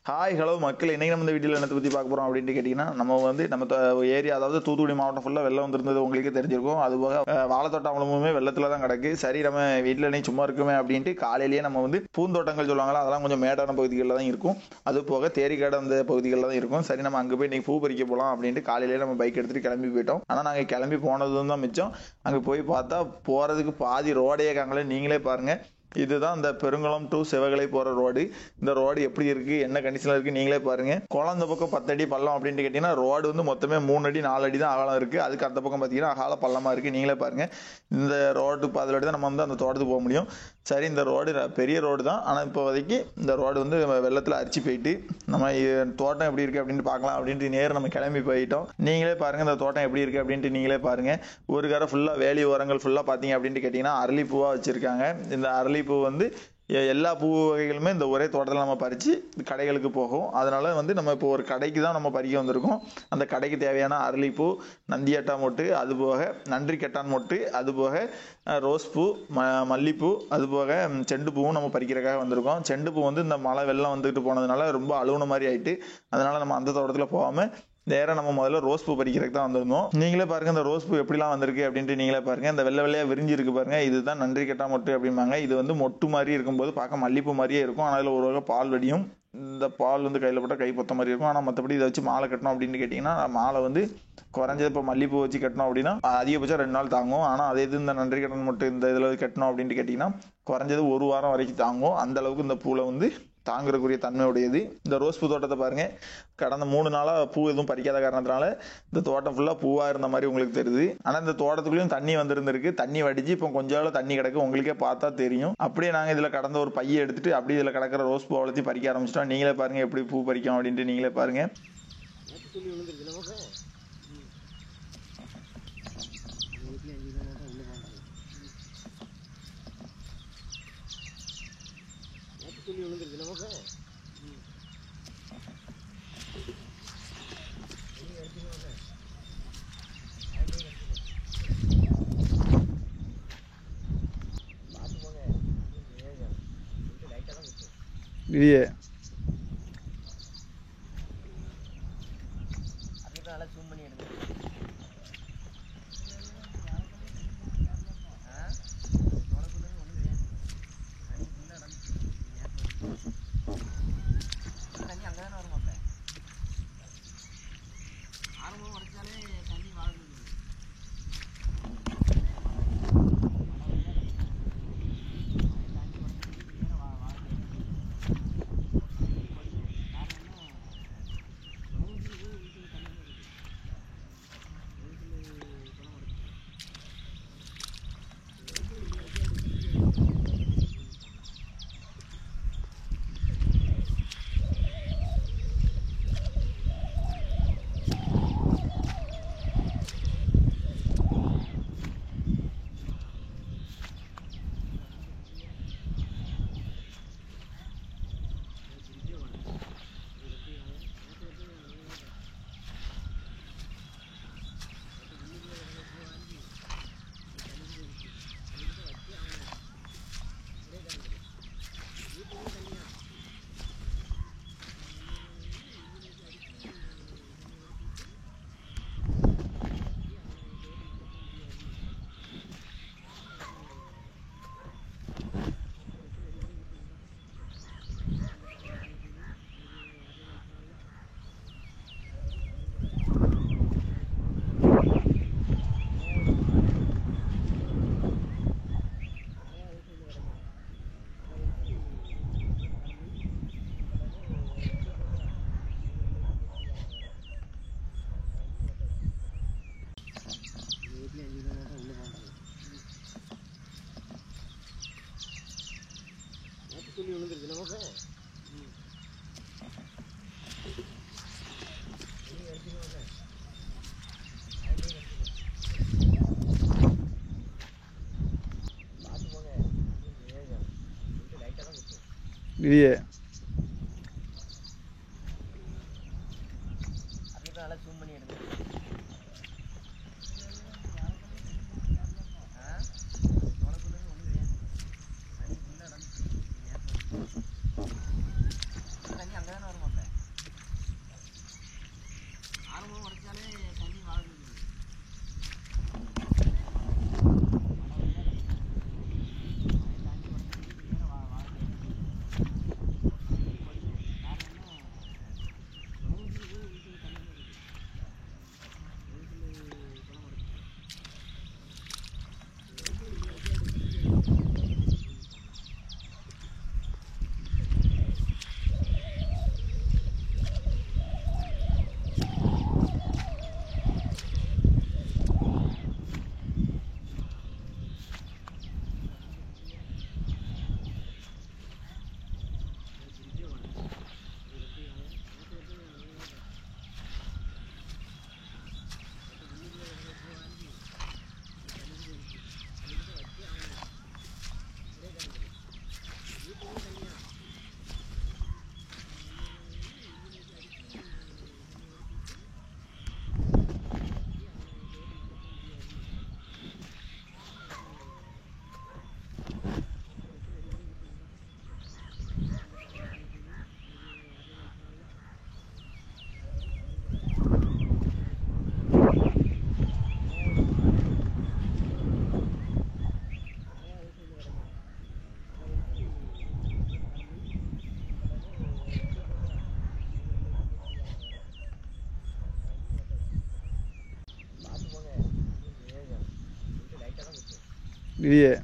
Hi hello மக்கள், இன்றைக்கி நம்ம இந்த வீடியோவில் என்னத்தை பற்றி பார்க்க போகிறோம் அப்படின்ட்டு கேட்டிங்கன்னா, நம்ம ஏரியா அதாவது தூத்துக்குடி மாவட்டம் ஃபுல்லாக வெள்ளம் வந்துருந்தது உங்களுக்கே தெரிஞ்சிருக்கும். அதுபோக வாழைத்தோட்டம் அவ்வளவுமே வெள்ளத்தில் தான் கிடக்கு. சரி, நம்ம வீட்டில் நீ சும்மா இருக்குமே அப்படின்ட்டு காலையிலேயே நம்ம பூந்தோட்டங்கள் சொல்லுவாங்களா, அதெல்லாம் கொஞ்சம் மேடான பகுதிகளில் தான் இருக்கும். அது போக தேரிக்காடு அந்த பகுதிகளில் தான் இருக்கும். சரி, நம்ம அங்கே போய் இன்றைக்கி பூ பறிக்க போகலாம் அப்படின்ட்டு காலையிலேயே நம்ம பைக் எடுத்துகிட்டு கிளம்பி போயிட்டோம். ஆனால் நாங்கள் கிளம்பி போனதும் தான் மிச்சம். அங்கே போய் பார்த்தா போகிறதுக்கு பாதி ரோடே காங்களே. நீங்களே பாருங்கள், இதுதான் இந்த பெருங்குளம் டு சிவகலை போகிற ரோடு. இந்த ரோடு எப்படி இருக்குது, என்ன கண்டிஷனில் இருக்குது நீங்களே பாருங்கள். குளம் பக்கம் 10 அடி பள்ளம் அப்படின்ட்டு கேட்டிங்கன்னா, ரோடு மொத்தமே 3 அடி 4 அடி தான் அகலம் இருக்குது. அதுக்கு அந்த பக்கம் பார்த்தீங்கன்னா அகால பள்ளமாக இருக்குது. நீங்களே பாருங்கள், இந்த ரோடு பாதையில் தான் நம்ம அந்த தோட்டத்துக்கு போக முடியும். சரி, இந்த ரோடு பெரிய ரோடு தான். ஆனால் இப்போதைக்கு இந்த ரோடு வெள்ளத்தில் அரிச்சு போயிட்டு நம்ம தோட்டம் எப்படி இருக்குது அப்படின்ட்டு பார்க்கலாம் அப்படின்ட்டு நேரம் நம்ம கிளம்பி போயிட்டோம். நீங்களே பாருங்கள், இந்த தோட்டம் எப்படி இருக்குது அப்படின்ட்டு நீங்களே பாருங்கள். ஒரு கரை ஃபுல்லாக வேலி ஓரங்கள் ஃபுல்லாக பார்த்தீங்க அப்படின்ட்டு கேட்டிங்கன்னா அரளிப்பூவாக வச்சுருக்காங்க. இந்த அரளிப்பூ எல்லா பூ வகைகளுமே இந்த ஒரே தோட்டத்தில் நம்ம பறித்து கடைகளுக்கு போகும். அதனால நம்ம இப்போ ஒரு கடைக்கு தான் நம்ம பறிக்க வந்திருக்கோம். அந்த கடைக்கு தேவையான அரளிப்பூ, நந்தியாட்டா மொட்டு, அதுபோக நன்றி கெட்டான் மொட்டு, அதுபோக ரோஸ் பூ, மல்லிப்பூ, அதுபோக செண்டு பூவும் நம்ம பறிக்கிறதுக்காக வந்திருக்கோம். செண்டு பூ இந்த மழை வெள்ளம் வந்துட்டு போனதுனால ரொம்ப அழுகுன மாதிரி ஆயிட்டு, அதனால நம்ம அந்த தோட்டத்தில் போகாமல் நேராக நம்ம முதல்ல ரோஸ் பூ பறிக்கிறதுக்கு தான் வந்திருந்தோம். நீங்களே பாருங்கள், இந்த ரோஸ் பூ எப்படிலாம் வந்திருக்கு அப்படின்ட்டு நீங்களே பாருங்கள். இந்த வெள்ளை வெள்ளையாக விரிஞ்சு இருக்கு பாருங்கள், இதுதான் நன்றி கெட்டா மொட்டு அப்படிம்பாங்க. இது மொட்டு மாதிரி இருக்கும்போது பார்க்க மல்லிப்பூ மாதிரியே இருக்கும். ஆனால் அதில் ஒரு வகை பால் வடியும். இந்த பால் கையில் போட்டால் கை பொத்த மாதிரி இருக்கும். ஆனால் மற்றபடி இதை வச்சு மாலை கட்டணும் அப்படின்னு கேட்டிங்கன்னா, மாலை குறைஞ்சது இப்போ மல்லிப்பூ வச்சு கட்டணும் அப்படின்னா அதிகபட்சம் 2 நாள் தாங்கும். ஆனால் அதே இது இந்த நன்றி கட்டன் மொட்டு இந்த இதில் கட்டணும் அப்படின்ட்டு கேட்டிங்கன்னா குறைஞ்சது 1 வாரம் வரைக்கும் தாங்கும். அந்த அளவுக்கு இந்த பூவில் தாங்குறக்கூடிய தன்மையுடையது. இந்த ரோஸ் பூ தோட்டத்தை பாருங்கள், கடந்த 3 நாளாக பூ எதுவும் பறிக்காத காரணத்தினால இந்த தோட்டம் ஃபுல்லாக பூவாக இருந்த மாதிரி உங்களுக்கு தெரியுது. ஆனால் இந்த தோட்டத்துக்குள்ளேயும் தண்ணி வந்திருந்திருக்கு. தண்ணி வடிச்சு இப்போ கொஞ்சம் தண்ணி கிடக்கு, உங்களுக்கே பார்த்தா தெரியும். அப்படியே நாங்கள் இதில் கடந்த ஒரு பையை எடுத்துட்டு அப்படியே இதில் கிடக்கிற ரோஸ் பூ வளர்த்தி பறிக்க ஆரம்பிச்சிட்டோம். நீங்களே பாருங்கள் எப்படி பூ பறிக்கும் அப்படின்ட்டு நீங்களே பாருங்கள். இல்லையே இல்லையே அங்கதானே வரும் அப்ப இல்லையே.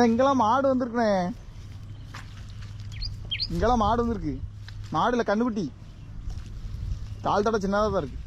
இங்கெல்லாம் மாடு வந்திருக்குண்ணே. இங்கெல்லாம் மாடு வந்திருக்கு. மாடு இல்லை, கண்ணுக்குட்டி. கால் தடை சின்னதாக தான் இருக்கு.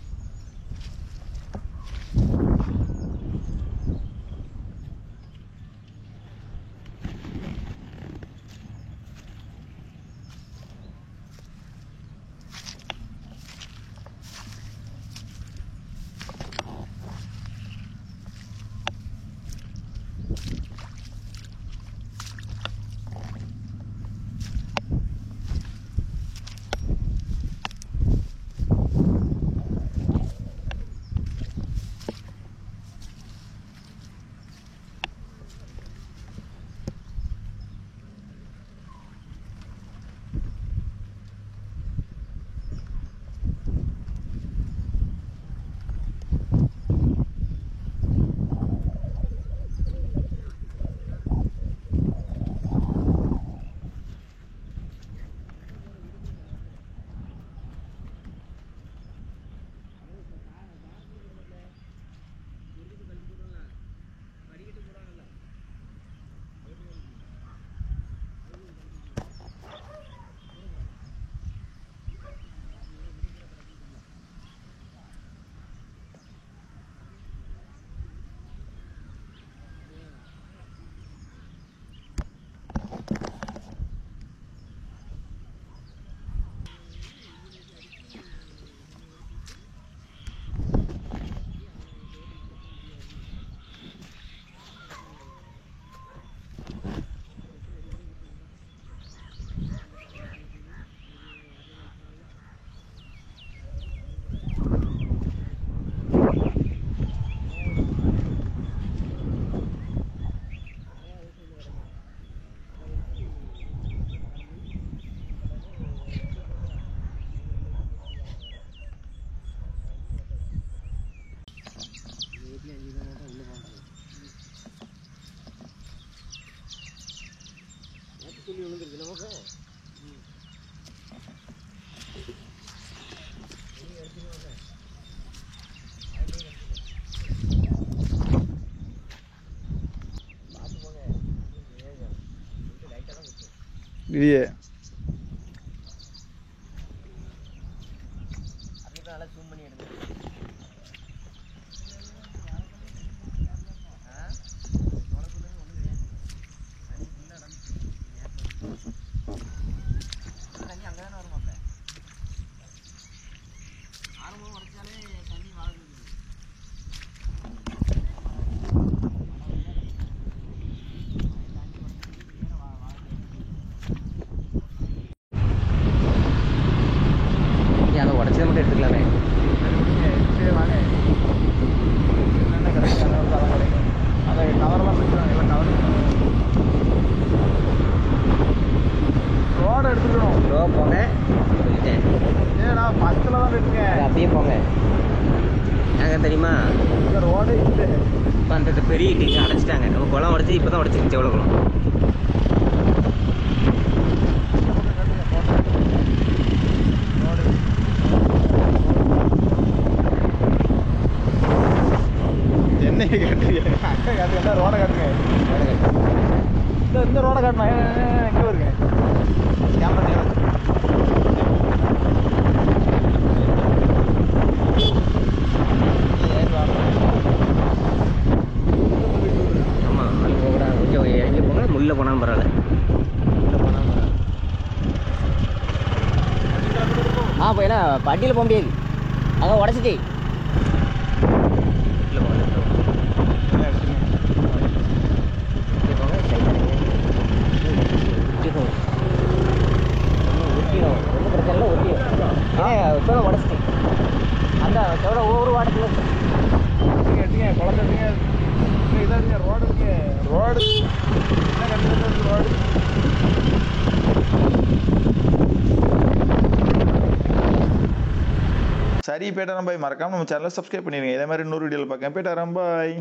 இல்லையே. தெரியுமா? ரோடு இல்லை. இப்போ அந்த பெரிய டீங்க அடைச்சிட்டாங்க. நம்ம குளம் உடச்சி இப்போ தான் உடச்சிருந்துச்சு எவ்வளோ குளம். என்னைய காட்டுறீங்க? அக்கா காட்டுங்க, ரோடை காட்டுங்க. இந்த ரோடை காட்டணும். எங்கே வருங்க கேமரா நேரம்? ஆமாம், அது போகக்கூடாது. கொஞ்சம் இறங்கி போங்க. முள்ள போனாலும் பரவாயில்ல. இப்போ ஏன்னா வண்டியில் போக முடியாது, அங்கே உடச்சிட்டு உடச்சிட்டு அந்த எவ்வளோ ஒவ்வொரு வாடகை எடுத்துங்க குழந்தை எடுத்துங்க. இதாங்க ரோடு இருக்கு. ரோடு என்ன கட்டுறது? ரோடு சரி. பேட்டாரம் பாய். மறக்காம நம்ம சேனலை சப்ஸ்கிரைப் பண்ணிடுங்க. இதே மாதிரி இன்னொரு வீடியோவில் பார்க்க. பேட்டாரம் பாய்.